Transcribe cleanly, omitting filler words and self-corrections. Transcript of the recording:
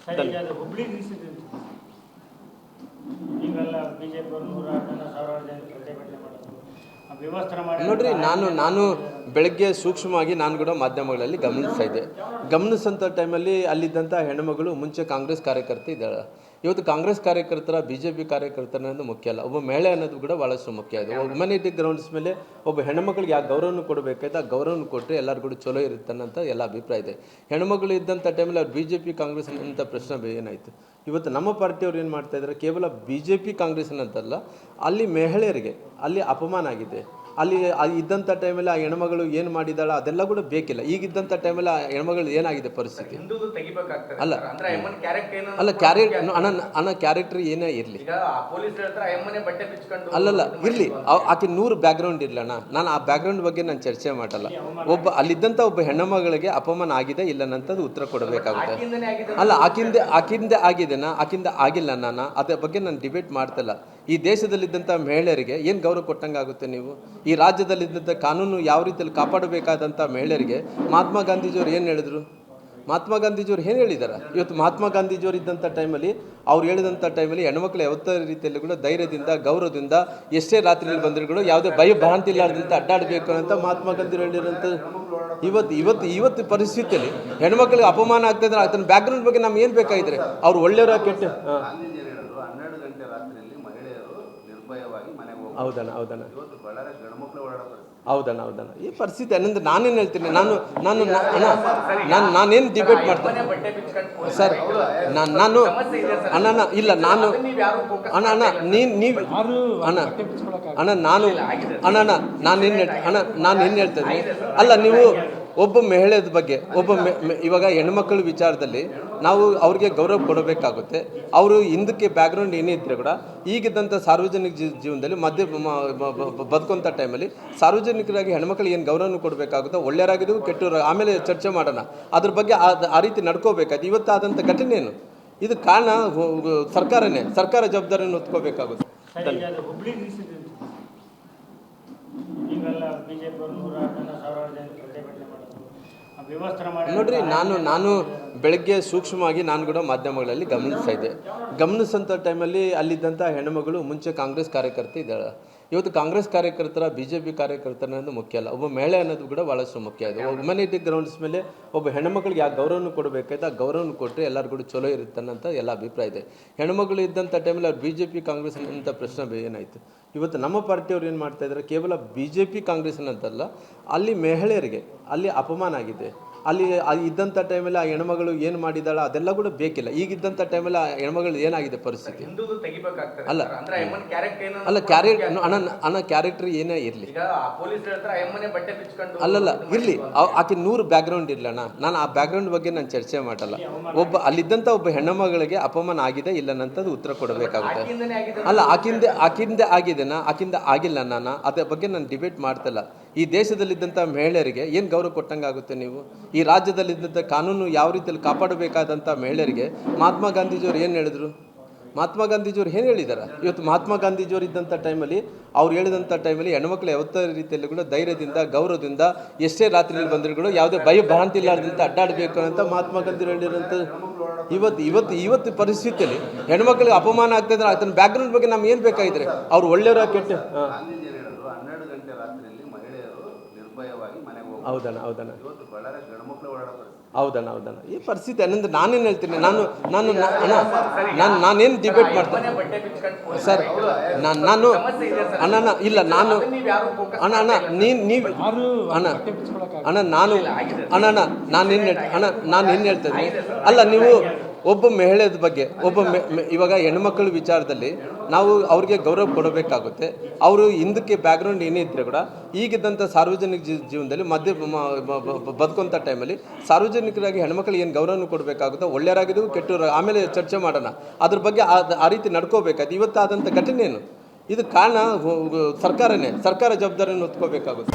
Sir, ಈಗ ಅದು Hubli incident ಈಗೆಲ್ಲ ಬಿಜೆಪಿ ಅವರು 106 ಜನ ಸಾವಿರಾರು ಜನ ಪ್ರತಿಭಟನೆ ಮಾಡೋದು ವ್ಯವಸ್ಥೆ ಮಾಡಿ ನೋಡ್ರಿ, ನಾನು ಬೆಳಗ್ಗೆ ಸೂಕ್ಷ್ಮವಾಗಿ ನಾನು ಕೂಡ ಮಾಧ್ಯಮಗಳಲ್ಲಿ ಗಮನಿಸ್ತಾ ಇದ್ದೆ. ಗಮನಿಸೋಂಥ ಟೈಮಲ್ಲಿ ಅಲ್ಲಿದ್ದಂಥ ಹೆಣ್ಣುಮಗಳು ಮುಂಚೆ ಕಾಂಗ್ರೆಸ್ ಕಾರ್ಯಕರ್ತೆ ಇದ್ದಾಳೆ. ಇವತ್ತು ಕಾಂಗ್ರೆಸ್ ಕಾರ್ಯಕರ್ತರ BJP ಕಾರ್ಯಕರ್ತರ ಅನ್ನೋದು ಮುಖ್ಯ ಅಲ್ಲ, ಒಬ್ಬ ಮಹಿಳೆ ಅನ್ನೋದು ಕೂಡ ಭಾಳಷ್ಟು ಮುಖ್ಯ ಇದೆ. ಹ್ಯುಮ್ಯಾನಿಟಿ ಗ್ರೌಂಡ್ಸ್ ಮೇಲೆ ಒಬ್ಬ ಹೆಣ್ಮಕ್ಳಿಗೆ ಯಾವ ಗೌರವನ ಕೊಡಬೇಕಾಯ್ತು ಆ ಗೌರವನ ಕೊಟ್ಟರೆ ಎಲ್ಲರೂ ಕೂಡ ಚಲೋ ಇರುತ್ತೆ ಅನ್ನೋಂಥ ಎಲ್ಲ ಅಭಿಪ್ರಾಯ ಇದೆ. ಹೆಣ್ಮಕ್ಳು ಇದ್ದಂಥ ಟೈಮಲ್ಲಿ ಅವ್ರು BJP ಕಾಂಗ್ರೆಸ್ ಅಂತ ಪ್ರಶ್ನೆ ಏನಾಯಿತು? ಇವತ್ತು ನಮ್ಮ ಪಾರ್ಟಿಯವ್ರು ಏನು ಮಾಡ್ತಾ ಇದ್ದಾರೆ, ಕೇವಲ BJP ಕಾಂಗ್ರೆಸ್ ಅನ್ನಂತಲ್ಲ, ಅಲ್ಲಿ ಮಹಿಳೆಯರಿಗೆ ಅಲ್ಲಿ ಅಪಮಾನ ಆಗಿದೆ. ಅಲ್ಲಿ ಇದ್ದಂಥ ಟೈಮಲ್ಲಿ ಆ ಹೆಣ್ಮಗಳು ಏನು ಮಾಡಿದಾಳ ಅದೆಲ್ಲ ಕೂಡ ಬೇಕಿಲ್ಲ. ಈಗಿದ್ದಂಥ ಟೈಮಲ್ಲಿ ಆ ಹೆಣ್ಮಗಳು ಏನಾಗಿದೆ ಪರಿಸ್ಥಿತಿ ಅಲ್ಲ ಅಲ್ಲ ಕ್ಯಾರೆಕ್ಟರ್ ಏನೇ ಇರಲಿ ಅಲ್ಲಲ್ಲ ಇರಲಿ, ಆಕೆ 100 ಬ್ಯಾಕ್ಗ್ರೌಂಡ್ ಇರಲಣ್ಣ. ನಾನು ಆ ಬ್ಯಾಕ್ಗ್ರೌಂಡ್ ಬಗ್ಗೆ ನಾನು ಚರ್ಚೆ ಮಾಡಲ್ಲ. ಅಲ್ಲಿದ್ದಂಥ ಒಬ್ಬ ಹೆಣ್ಣುಮಗಳಿಗೆ ಅಪಮಾನ ಆಗಿದೆ ಇಲ್ಲ ಅನ್ನೋಂಥದ್ದು ಉತ್ತರ ಕೊಡಬೇಕಾಗುತ್ತೆ. ಅಲ್ಲ ಆಕಿಂದೆ ಆಗಿದೆನಾ ಆಕಿಂದ ಆಗಿಲ್ಲ, ನಾನು ಅದ್ರ ಬಗ್ಗೆ ನಾನು ಡಿಬೇಟ್ ಮಾಡ್ತಿಲ್ಲ. ಈ ದೇಶದಲ್ಲಿದ್ದಂಥ ಮಹಿಳೆಯರಿಗೆ ಏನು ಗೌರವ ಕೊಟ್ಟಂಗೆ ಆಗುತ್ತೆ? ನೀವು ಈ ರಾಜ್ಯದಲ್ಲಿದ್ದಂಥ ಕಾನೂನು ಯಾವ ರೀತಿಯಲ್ಲಿ ಕಾಪಾಡಬೇಕಾದಂಥ ಮಹಿಳೆಯರಿಗೆ ಮಹಾತ್ಮ ಗಾಂಧೀಜಿಯವರು ಏನು ಹೇಳಿದ್ರು? ಮಹಾತ್ಮ ಗಾಂಧೀಜಿಯವರು ಏನು ಹೇಳಿದ್ದಾರೆ? ಇವತ್ತು ಮಹಾತ್ಮ ಗಾಂಧೀಜಿಯವರು ಇದ್ದಂಥ ಟೈಮಲ್ಲಿ ಅವ್ರು ಹೇಳಿದಂಥ ಟೈಮಲ್ಲಿ ಹೆಣ್ಮಕ್ಳು ಯಾವತ್ತೋ ರೀತಿಯಲ್ಲಿ ಕೂಡ ಧೈರ್ಯದಿಂದ ಗೌರವದಿಂದ ಎಷ್ಟೇ ರಾತ್ರಿಯಲ್ಲಿ ಬಂದರೂ ಕೂಡ ಯಾವುದೇ ಭಯ ಭ್ರಾಂತಿ ಇಲ್ಲಾರ್ದಂತ ಅಡ್ಡಾಡಬೇಕು ಅಂತ ಮಹಾತ್ಮ ಗಾಂಧಿಯವರು ಹೇಳಿರೋಂಥ ಇವತ್ತು ಪರಿಸ್ಥಿತಿಯಲ್ಲಿ ಹೆಣ್ಮಕ್ಳಿಗೆ ಅಪಮಾನ ಆಗ್ತಾ ಇದ್ರೆ ಅದನ್ನ ಬ್ಯಾಕ್ಗ್ರೌಂಡ್ ಬಗ್ಗೆ ನಮ್ಗೆ ಏನು ಬೇಕಾಗಿದ್ರೆ ಅವ್ರು ಒಳ್ಳೆಯವರ ಕೆಟ್ಟ ಹೌದಣ್ಣ ಈ ಪರಿಸ್ಥಿತಿ ಅನ್ನಂದ್ರೆ ನಾನೇನು ಹೇಳ್ತೀನಿ, ನಾನೇನು ಡಿಬೇಟ್ ಮಾಡ್ತೀನಿ ಸರ್. ನಾನು ಇಲ್ಲ ನಾನು ನಾನೇನು ಹೇಳ್ತೇನೆ ಅಲ್ಲ, ನೀವು ಒಬ್ಬ ಮಹಿಳೆಯ ಬಗ್ಗೆ ಇವಾಗ ಹೆಣ್ಮಕ್ಳ ವಿಚಾರದಲ್ಲಿ ನಾವು ಅವ್ರಿಗೆ ಗೌರವ ಕೊಡಬೇಕಾಗುತ್ತೆ. ಅವರು ಹಿಂದಕ್ಕೆ ಬ್ಯಾಕ್ಗ್ರೌಂಡ್ ಏನೇ ಇದ್ದರೆ ಕೂಡ ಈಗಿದ್ದಂಥ ಸಾರ್ವಜನಿಕ ಜೀವನದಲ್ಲಿ ಬದುಕುವಂಥ ಟೈಮಲ್ಲಿ ಸಾರ್ವಜನಿಕರಾಗಿ ಹೆಣ್ಮಕ್ಳು ಏನು ಗೌರವನ ಕೊಡಬೇಕಾಗುತ್ತೆ, ಒಳ್ಳೆಯರಾಗಿದ್ದು ಕೆಟ್ಟವರು ಆಮೇಲೆ ಚರ್ಚೆ ಮಾಡೋಣ. ಅದ್ರ ಬಗ್ಗೆ ಆ ರೀತಿ ನಡ್ಕೋಬೇಕಾಯ್ತು. ಇವತ್ತಾದಂಥ ಘಟನೆ ಏನು? ಇದು ಕಾರಣ ಸರ್ಕಾರ ಜವಾಬ್ದಾರಿಯನ್ನು ಹೊತ್ಕೋಬೇಕಾಗುತ್ತೆ. ಹುಬ್ಳಿ ಇನ್ಸಿಡೆಂಟ್ ಈಗೆಲ್ಲ ಬಿಜೆಪಿ ಅವರು 106 ಜನ ಸಾವಿರಾರು ಜನ ಪ್ರತಿಭಟನೆ ಮಾಡೋದು ವ್ಯವಸ್ಥೆ ಮಾಡಿ ನೋಡ್ರಿ, ನಾನು ಬೆಳಗ್ಗೆ ಸೂಕ್ಷ್ಮವಾಗಿ ನಾನು ಕೂಡ ಮಾಧ್ಯಮಗಳಲ್ಲಿ ಗಮನಿಸ್ತಾ ಇದ್ದೆ. ಗಮನಿಸೋಂಥ ಟೈಮಲ್ಲಿ ಅಲ್ಲಿದ್ದಂಥ ಹೆಣ್ಣುಮಗಳು ಮುಂಚೆ ಕಾಂಗ್ರೆಸ್ ಕಾರ್ಯಕರ್ತೆ ಇದ್ದಾಳೆ. ಇವತ್ತು ಕಾಂಗ್ರೆಸ್ ಕಾರ್ಯಕರ್ತರ BJP ಕಾರ್ಯಕರ್ತರ ಅನ್ನೋದು ಮುಖ್ಯ ಅಲ್ಲ, ಒಬ್ಬ ಮಹಿಳೆ ಅನ್ನೋದು ಕೂಡ ಭಾಳಷ್ಟು ಮುಖ್ಯ ಇದೆ. ಹ್ಯುಮ್ಯಾನಿಟಿ ಗ್ರೌಂಡ್ಸ್ ಮೇಲೆ ಒಬ್ಬ ಹೆಣ್ಮಕ್ಳಿಗೆ ಯಾವ ಗೌರವನ ಕೊಡಬೇಕಾಯ್ತು ಆ ಗೌರವನ ಕೊಟ್ಟರೆ ಎಲ್ಲರೂ ಕೂಡ ಚಲೋ ಇರುತ್ತೆ ಅನ್ನೋಂಥ ಎಲ್ಲ ಅಭಿಪ್ರಾಯ ಇದೆ. ಹೆಣ್ಮಕ್ಳು ಇದ್ದಂಥ ಟೈಮಲ್ಲಿ ಅವ್ರು BJP ಕಾಂಗ್ರೆಸ್ ಅಂತ ಪ್ರಶ್ನೆ ಏನಾಯಿತು? ಇವತ್ತು ನಮ್ಮ ಪಾರ್ಟಿಯವ್ರು ಏನು ಮಾಡ್ತಾ ಇದ್ದಾರೆ, ಕೇವಲ BJP ಕಾಂಗ್ರೆಸ್ ಅನ್ನಂತಲ್ಲ, ಅಲ್ಲಿ ಮಹಿಳೆಯರಿಗೆ ಅಲ್ಲಿ ಅಪಮಾನ ಆಗಿದೆ. ಅಲ್ಲಿ ಇದ್ದಂಥ ಟೈಮಲ್ಲಿ ಆ ಹೆಣ್ಮಗಳು ಏನು ಮಾಡಿದಾಳ ಅದೆಲ್ಲ ಕೂಡ ಬೇಕಿಲ್ಲ. ಈಗಿದ್ದಂಥ ಟೈಮಲ್ಲಿ ಆ ಹೆಣ್ಮಗಳು ಏನಾಗಿದೆ ಪರಿಸ್ಥಿತಿ ಅಲ್ಲ ಕ್ಯಾರೆಕ್ಟರ್ ಏನೇ ಇರಲಿ ಅಲ್ಲಲ್ಲ ಇರಲಿ, ಆಕೆ 100 ಬ್ಯಾಕ್ಗ್ರೌಂಡ್ ಇರಲಣ್ಣ. ನಾನು ಆ ಬ್ಯಾಕ್ಗ್ರೌಂಡ್ ಬಗ್ಗೆ ನಾನು ಚರ್ಚೆ ಮಾಡಲ್ಲ. ಅಲ್ಲಿದ್ದಂಥ ಒಬ್ಬ ಹೆಣ್ಣುಮಗಳಿಗೆ ಅಪಮಾನ ಆಗಿದೆ ಇಲ್ಲ ಅನ್ನೋಂಥದ್ದು ಉತ್ತರ ಕೊಡಬೇಕಾಗುತ್ತೆ. ಅಲ್ಲ ಆಕಿಂದೆ ಆಗಿದೆನಾ ಆಕಿಂದ ಆಗಿಲ್ಲ, ನಾನು ಅದ್ರ ಬಗ್ಗೆ ನಾನು ಡಿಬೇಟ್ ಮಾಡ್ತಿಲ್ಲ. ಈ ದೇಶದಲ್ಲಿದ್ದಂಥ ಮಹಿಳೆಯರಿಗೆ ಏನು ಗೌರವ ಕೊಟ್ಟಂಗೆ ಆಗುತ್ತೆ? ನೀವು ಈ ರಾಜ್ಯದಲ್ಲಿದ್ದಂಥ ಕಾನೂನು ಯಾವ ರೀತಿಯಲ್ಲಿ ಕಾಪಾಡಬೇಕಾದಂಥ ಮಹಿಳೆಯರಿಗೆ ಮಹಾತ್ಮ ಗಾಂಧೀಜಿಯವರು ಏನು ಹೇಳಿದ್ರು? ಮಹಾತ್ಮ ಗಾಂಧೀಜಿಯವರು ಏನು ಹೇಳಿದ್ದಾರೆ? ಇವತ್ತು ಮಹಾತ್ಮ ಗಾಂಧೀಜಿಯವರು ಇದ್ದಂಥ ಟೈಮಲ್ಲಿ ಅವ್ರು ಹೇಳಿದಂಥ ಟೈಮಲ್ಲಿ ಹೆಣ್ಮಕ್ಳು ಯಾವತ್ತೋ ರೀತಿಯಲ್ಲಿ ಕೂಡ ಧೈರ್ಯದಿಂದ ಗೌರವದಿಂದ ಎಷ್ಟೇ ರಾತ್ರಿಯಲ್ಲಿ ಬಂದರೂ ಕೂಡ ಯಾವುದೇ ಭಯ ಭ್ರಾಂತಿ ಇಲ್ಲಾರ್ದಂತ ಅಡ್ಡಾಡಬೇಕು ಅಂತ ಮಹಾತ್ಮ ಗಾಂಧಿಯವರು ಹೇಳಿರೋಂಥ ಇವತ್ತು ಪರಿಸ್ಥಿತಿಯಲ್ಲಿ ಹೆಣ್ಮಕ್ಳಿಗೆ ಅಪಮಾನ ಆಗ್ತಾ ಇದ್ರೆ ಅದನ್ನ ಬ್ಯಾಕ್ಗ್ರೌಂಡ್ ಬಗ್ಗೆ ನಮ್ಗೆ ಏನು ಬೇಕಾಗಿದ್ರೆ ಅವ್ರು ಒಳ್ಳೆಯವರ ಕೆಟ್ಟ ಹೌದಣ್ಣ ಈ ಪರಿಸ್ಥಿತಿ ಅನ್ನಂದ್ರೆ ನಾನೇನು ಹೇಳ್ತೀನಿ, ನಾನೇನು ಡಿಬೇಟ್ ಮಾಡ್ತೀನಿ ಸರ್. ಇಲ್ಲ ನಾನೇನು ಹೇಳ್ತೇನೆ ಅಲ್ಲ, ನೀವು ಒಬ್ಬ ಮಹಿಳೆಯ ಬಗ್ಗೆ ಇವಾಗ ಹೆಣ್ಮಕ್ಳ ವಿಚಾರದಲ್ಲಿ ನಾವು ಅವ್ರಿಗೆ ಗೌರವ ಕೊಡಬೇಕಾಗುತ್ತೆ. ಅವರು ಹಿಂದಕ್ಕೆ ಬ್ಯಾಕ್ಗ್ರೌಂಡ್ ಏನೇ ಇದ್ದರೆ ಕೂಡ ಈಗಿದ್ದಂಥ ಸಾರ್ವಜನಿಕ ಜೀವನದಲ್ಲಿ ಬದುಕುವಂಥ ಟೈಮಲ್ಲಿ ಸಾರ್ವಜನಿಕರಾಗಿ ಹೆಣ್ಮಕ್ಳು ಏನು ಗೌರವನ ಕೊಡಬೇಕಾಗುತ್ತೆ, ಒಳ್ಳೆಯರಾಗಿದ್ದು ಕೆಟ್ಟವರು ಆಮೇಲೆ ಚರ್ಚೆ ಮಾಡೋಣ. ಅದ್ರ ಬಗ್ಗೆ ಆ ರೀತಿ ನಡ್ಕೋಬೇಕಾಯ್ತು. ಇವತ್ತಾದಂಥ ಘಟನೆ ಏನು? ಇದು ಕಾರಣ ಸರ್ಕಾರ ಜವಾಬ್ದಾರಿಯನ್ನು ಹೊತ್ಕೋಬೇಕಾಗುತ್ತೆ.